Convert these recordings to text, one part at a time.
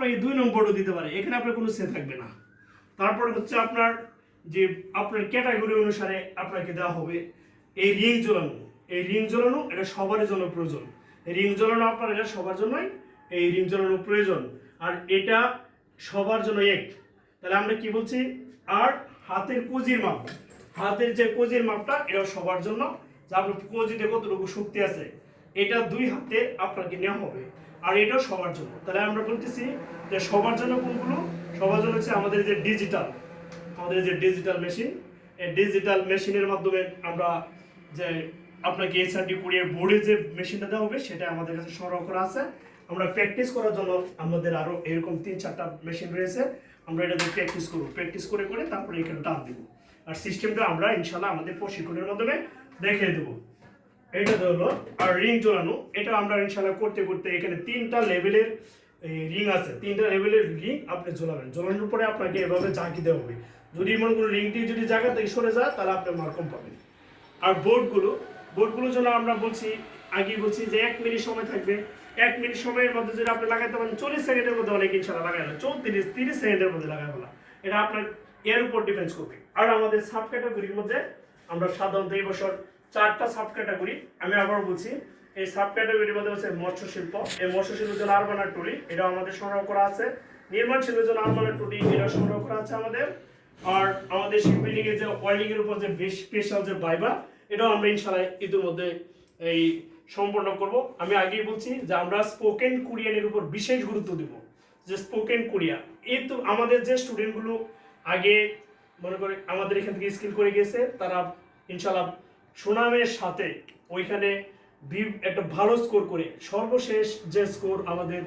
আপনাকে 2 নম্বরও দিতে পারে, এখানে আপনার কোনো সে থাকবে না। তারপরে হচ্ছে আপনার যে আপনার ক্যাটাগরি অনুসারে আপনাকে দেওয়া হবে এই রিং ঝোলানো। এই রিং ঝোলানো এটা সবার জন্য প্রয়োজন। এই রিং ঝোলানো আপনার এটা সবার জন্যই এই রিং ঝোলানো প্রয়োজন, আর এটা সবার জন্য এক। তাহলে আমরা কি বলছি, আর হাতের কজির মাপ, হাতের যে কজির মাপটা এটা সবার জন্য, যে আপনার কজিতে কতটুকু শক্তি আছে এটা 2 হাতে আপনাকে নেওয়া হবে, আর এটাও সবার জন্য। তাহলে আমরা বলতেছি যে সবার জন্য কোনগুলো, সবার জন্য হচ্ছে আমাদের যে ডিজিটাল মেশিন, এই ডিজিটাল মেশিনের মাধ্যমে আমরা যে আপনাকে এসআরটি কুরিয়ার বোর্ডে যে মেশিনটা দেওয়া হবে সেটা আমাদের কাছে সরবরাহ করা আছে। আমরা প্র্যাকটিস করার জন্য আমাদের আরও এরকম 3-4টা মেশিন রয়েছে, আমরা এটা দিয়ে প্র্যাকটিস করবো, প্র্যাকটিস করে করে তারপরে এখানে টান দিব, আর সিস্টেমটা আমরা ইনশাল্লাহ আমাদের প্রশিক্ষণের মাধ্যমে দেখিয়ে দেবো। এটা হলো আর রিং ঝোলানো, এটা আমরা ইনশাল্লাহ করতে করতে এখানে 3টা লেভেলের রিং আছে, 3টা লেভেলের রিং আপনি ঝোলাবেন। ঝোলানোর পরে আপনাকে এভাবে ঝাঁকি দেওয়া হবে, যদি মনে করুন রিংটি যদি জায়গা থেকে সরে যায় তাহলে আপনি মার্ক কম পাবেন। আর বোর্ডগুলোর জন্য আমরা আগেই বলছি যে 1 মিনিট সময় থাকবে। 1 মিনিট সময়ের মধ্যে যদি আপনি লাগাইতে পারেন 40 সেকেন্ডের মধ্যে অনেক ইনশাল্লাহ লাগাই না, 30 সেকেন্ডের মধ্যে লাগাই ফেলা, এটা আপনার এর উপর ডিপেন্ড করবে। আর আমাদের সাব ক্যাটাগরির মধ্যে আমরা সাধারণত এই বছর 4টা সাব ক্যাটাগরি, আমি আবারও বলছি, এই সাব ক্যাটাগরির মধ্যে হচ্ছে মৎস্য শিল্প, এই মৎস্য শিল্পের জন্য আরবানা টুলি এটা আমাদের সংগ্রহ করা আছে, নির্মাণ শিল্পের জন্য আরবানা টুলি এটা সংগ্রহ করা আছে আমাদের, আর আমাদের শিপবিল্ডিং এর যে ওয়েল্ডিং এর উপর যে স্পেশাল যে বাইবা এটাও আমরা ইনশাআল্লাহ ইতিমধ্যে এই সম্পন্ন করব। আমি আগেই বলছি যে আমরা স্পোকেন কোরিয়ানের উপর বিশেষ গুরুত্ব দেব, যে স্পোকেন কোরিয়া এই তো আমাদের যে স্টুডেন্টগুলো আগে মনে করে আমাদের এখান থেকে স্কিল করে গেছে তারা ইনশাআল্লাহ সুনামের সাথে ওইখানে একটা ভালো স্কোর করে সর্বশেষ যে স্কোর আমাদের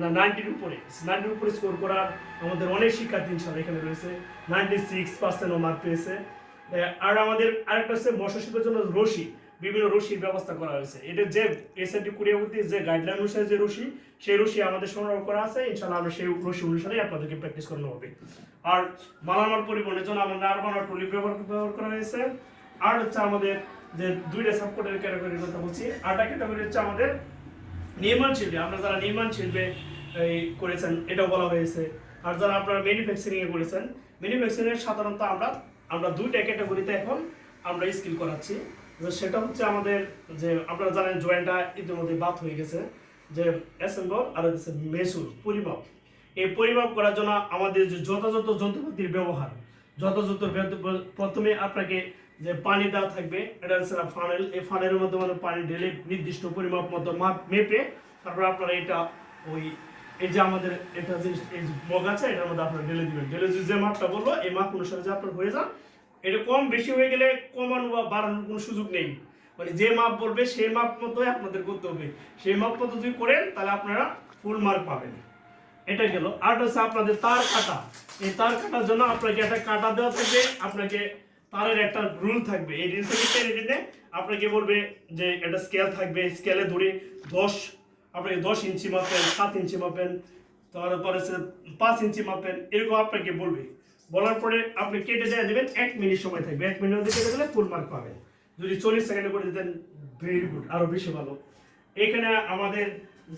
90-র উপরে স্কোর করার আমাদের অনেক শিক্ষার্থী ইনশাআল্লাহ এখানে রয়েছে, 96% মার্ক পেয়েছে। আর আমাদের আরেকটা হচ্ছে মৎস্য শিল্পের জন্য বিভিন্ন রশির ব্যবস্থা করা হয়েছে, এটা যে এসআরটি কুরিয়ার যে গাইডলাইন অনুসারে যে সেই রশি আমাদের সংগ্রহ করা আছে, ইনশাআল্লাহ আমরা সেই রশি অনুসারে আপনাদেরকে প্র্যাকটিস করানো হবে। আর মালামাল পরিবহনের জন্য আমাদের আরবানা ট্রলি ব্যবহার করা হয়েছে। আর হচ্ছে আমাদের যে 2টা সাবকোডের ক্যাটাগরির কথা বলছি, আরেকটা ক্যাটাগরি হচ্ছে আমাদের নির্মাণ শিল্পে, আমরা যারা নির্মাণ শিল্পে করেছেন এটাও বলা হয়েছে। আর যারা আপনারা ম্যানুফ্যাকচারিং এ করেছেন, ম্যানুফ্যাকচারিং এর সাধারণত আমরা 2টা ক্যাটাগরিতে এখন আমরা স্কিল করাচ্ছি। সেটা হচ্ছে আমাদের যে আপনারা জানেন জয়েন্টটা ইতিমধ্যে বাদ হয়ে গেছে, যে অ্যাসেম্বল আর হচ্ছে মেসুর পরিমাপ। এই পরিমাপ করার জন্য আমাদের যে যথাযথ যন্ত্রপাতির ব্যবহার, প্রথমে আপনাকে যে পানি দেওয়া থাকবে, এটা হচ্ছে ফানেল, এই ফানেলের মধ্যে পানি ঢেলে নির্দিষ্ট পরিমাপ মতো মেপে তারপর আপনারা এটা এই যে আমাদের এটা যে এই মগ আছে এটার মধ্যে আপনারা ঢেলে দিবেন, ঢেলে যে মাপটা বললো এই মাপ অনুসারে যে আপনার হয়ে যান। এটা কম বেশি হয়ে গেলে কমানো বা বাড়ানোর কোনো সুযোগ নেই, মানে যে মাপ বলবে সেই মাপ মতোই আপনাদের করতে হবে, সেই মাপ মতো যদি করেন তাহলে আপনারা ফুল মার্ক পাবেন। এটা গেল। আর হচ্ছে আপনাদের তার কাটা, এই তার কাটার জন্য আপনাকে একটা কাটা দেওয়া থাকবে, আপনাকে তারের একটা রুল থাকবে, এই রিলসে আপনাকে বলবে যে একটা স্কেল থাকবে, স্কেলে ধরে 10 ইঞ্চি মাপেন, 7 ইঞ্চি মাপেন, তারপরে 5 ইঞ্চি মাপেন, এরকম আপনাকে বলবে। বলার পরে আপনি কেটে দিয়ে দেবেন, 1 মিনিট সময় থাকবে, 1 মিনিট মধ্যে কেটে দিলে ফুল মার্ক পাবেন। যদি 40 সেকেন্ডে করে দিতেন ভেরি গুড, আরো বেশি ভালো। এখানে আমাদের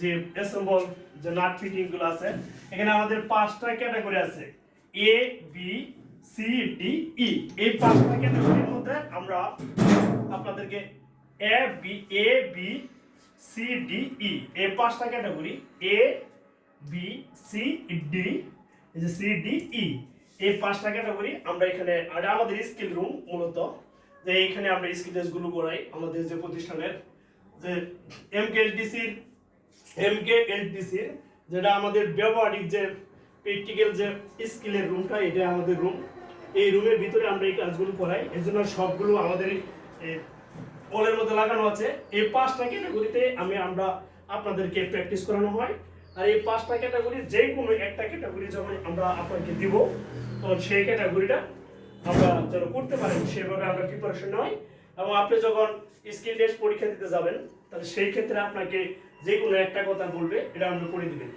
যে অ্যাসেম্বল যে নাট ফিটিং গুলো আছে, এখানে আমাদের 5টা ক্যাটাগরি আছে, A B C D E. এই 5টা ক্যাটাগরির মধ্যে আমরা আপনাদেরকে A B C D E এই 5টা category, A B C D, এই যে সি ডি ই, এই 5টা ক্যাটাগরি আমরা এখানে, আর আমাদের স্কিল রুম মূলত যে এখানে আমরা স্কিল টেস্টগুলো করাই আমাদের যে প্রতিষ্ঠানের যে এমকেএলডিসির যেটা আমাদের ব্যবহারিক যে প্র্যাকটিক্যাল যে স্কিলের রুমটা, এটা আমাদের রুম। এই রুমের ভিতরে আমরা এই কাজগুলো করাই, এর জন্য সবগুলো আমাদের হলের মধ্যে লাগানো আছে। এই 5টা ক্যাটাগরিতে আমরা আপনাদেরকে প্র্যাকটিস করানো হয়। আর এই 5টা ক্যাটাগরি যে কোনো একটা ক্যাটাগরি যখন আমরা আপনাকে দিব তখন সেই ক্যাটাগরিটা আমরা যেন করতে পারেন সেভাবে আমরা প্রিপারেশন নেই। এবং আপনি যখন স্কিল টেস্ট পরীক্ষা দিতে যাবেন তাহলে সেই ক্ষেত্রে আপনাকে যে কোনো একটা কথা বলবে, এটা আমরা করে দিবেন।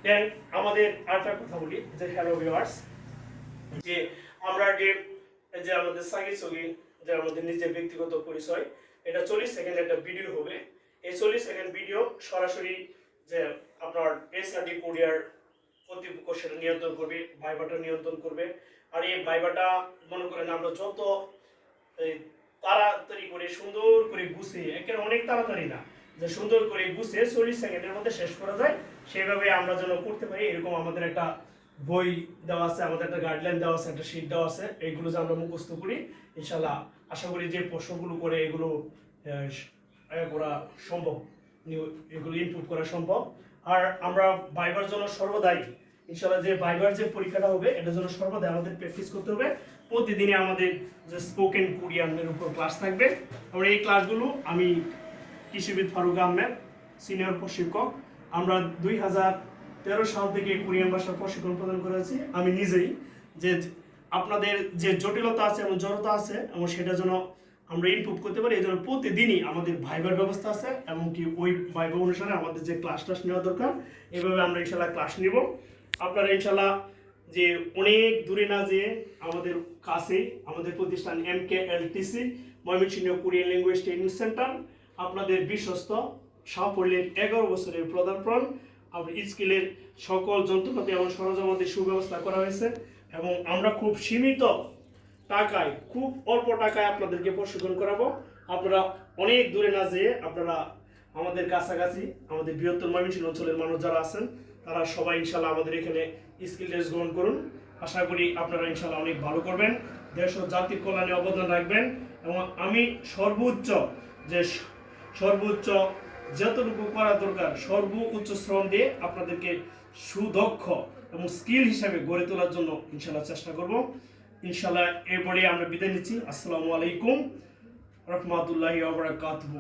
দেন আমাদের আরেকটা কথা বলি যে হ্যালো ভিউয়ার্স, যে আমরা যে আমাদের সাগি যে আমাদের নিজের ব্যক্তিগত পরিচয়, এটা 40 সেকেন্ড একটা ভিডিও হবে। এই 40 সেকেন্ড ভিডিও সরাসরি যে আপনার এসআরটি কোরিয়ার কর্তৃপক্ষ সেটা নিয়ন্ত্রণ করবে, ভাইবাটা নিয়ন্ত্রণ করবে। আর এই ভাইবাটা মনে করেন আমরা যত এই তাড়াতাড়ি করে সুন্দর করে গুছিয়ে, একেবারে অনেক তাড়াতাড়ি না, যে সুন্দর করে গুছিয়ে 40 সেকেন্ডের মধ্যে শেষ করা যায় সেভাবে আমরা যেন করতে পারি, এরকম আমাদের একটা বই দেওয়া আছে, আমাদের একটা গাইডলাইন দেওয়া আছে, একটা শিট দেওয়া আছে। এইগুলো যে আমরা মুখস্থ করি, ইনশাল্লাহ আশা করি যে প্রশ্নগুলো করে এগুলো করা সম্ভব, এগুলো ইনপুট করা সম্ভব। আর আমরা ভাইবার জন্য সর্বদাই ইনশাল্লাহ যে ভাইবার যে পরীক্ষাটা হবে এটার জন্য সর্বদাই আমাদের প্র্যাকটিস করতে হবে। প্রতিদিনই আমাদের যে স্পোকেন কোরিয়ানের উপর ক্লাস থাকবে। আমরা এই ক্লাসগুলো আমি কৃষিবিদ ফারুক আহমেদ, সিনিয়র প্রশিক্ষক, আমরা 2013 সাল থেকে কোরিয়ান ভাষার প্রশিক্ষণ প্রদান করেছি আমি নিজেই। যে আপনাদের যে জটিলতা আছে এবং জড়তা আছে এবং সেটা যেন আমরা ইনপুট করতে পারি, এই জন্য প্রতিদিনই আমাদের ভাইবার ব্যবস্থা আছে, এমনকি ওই ভাইবার অনুসারে আমাদের যে ক্লাস নেওয়া দরকার এইভাবে আমরা ইনশাল্লাহ ক্লাস নিব। আপনারা ইনশাল্লাহ যে অনেক দূরে না যেয়ে আমাদের কাছে আমাদের প্রতিষ্ঠান MKLTC Mymensingh Korean language training centre আপনাদের বিশ্বস্ত সাফল্যের 11 বছরের পদার্পণ। আমরা স্কিলের সকল যন্ত্রপাতি এবং সরঞ্জামাদের সুব্যবস্থা করা হয়েছে এবং আমরা খুব সীমিত টাকায়, খুব অল্প টাকায় আপনাদেরকে প্রশিক্ষণ করাবো। আপনারা অনেক দূরে না যেয়ে আপনারা আমাদের কাছাকাছি আমাদের বৃহত্তর ময়মনসিংহ অঞ্চলের মানুষ যারা আছেন তারা সবাই ইনশাল্লাহ আমাদের এখানে স্কিল টেস্ট গ্রহণ করুন। আশা করি আপনারা ইনশাল্লাহ অনেক ভালো করবেন, দেশ ও জাতির কল্যাণে অবদান রাখবেন এবং আমি সর্বোচ্চ যতটুকু করা দরকার সর্বোচ্চ শ্রম দিয়ে আপনাদেরকে সুদক্ষ এবং স্কিল হিসাবে গড়ে তোলার জন্য ইনশাল্লাহ চেষ্টা করব। ইনশাল্লাহ এরপরে আমরা বিদায় নিচ্ছি। আসসালামু আলাইকুম রহমতুল্লাহি ওয়া বারাকাতুহু।